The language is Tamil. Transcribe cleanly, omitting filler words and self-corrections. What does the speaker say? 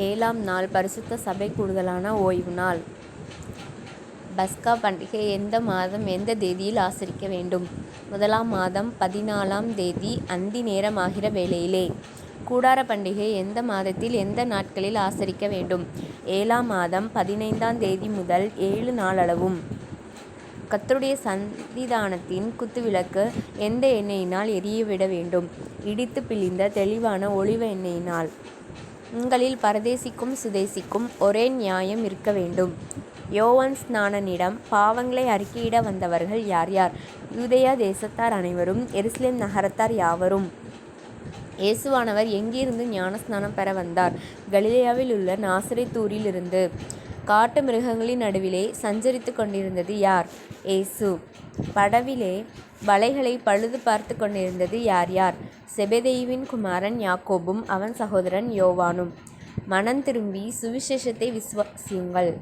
ஏழாம் நாள் பரிசுத்த சபை கூடுதலான ஓய்வு நாள். பஸ்கா பண்டிகை எந்த மாதம் எந்த தேதியில் ஆசரிக்க வேண்டும்? முதலாம் மாதம் 14ஆம் தேதி அந்தி நேரமாகிற வேளையிலே. கூடார பண்டிகை எந்த மாதத்தில் எந்த நாட்களில் ஆசரிக்க வேண்டும்? 7ஆம் மாதம் 15ஆம் தேதி முதல் 7 நாளளவும். கர்த்தருடைய சந்நிதானத்தின் குத்துவிளக்கு எந்த எண்ணெயினால் எரியவிட வேண்டும்? இடித்து பிழிந்த தெளிவான ஒலிவ எண்ணெயினால். உங்களில் பரதேசிக்கும் சுதேசிக்கும் ஒரே நியாயம் இருக்க வேண்டும். யோவான் ஸ்நானனிடம் பாவங்களை அறிக்கையிட வந்தவர்கள் யார் யார்? யூதேயா தேசத்தார் அனைவரும், எருசலேம் நகரத்தார் யாவரும். இயேசுவானவர் எங்கிருந்து ஞானஸ்நானம் பெற வந்தார்? கலிலேயாவில் உள்ள நாசரேத்தூரிலிருந்து. காட்டு மிருகங்களின் நடுவிலே சஞ்சரித்து கொண்டிருந்தது யார்? இயேசு. படவிலே வலைகளை பழுது பார்த்து கொண்டிருந்தது யார் யார்? செபெதேயுவின் குமாரன் யாக்கோபும் அவன் சகோதரன் யோவானும். மனம் திரும்பி சுவிசேஷத்தை விசுவாசியுங்கள்.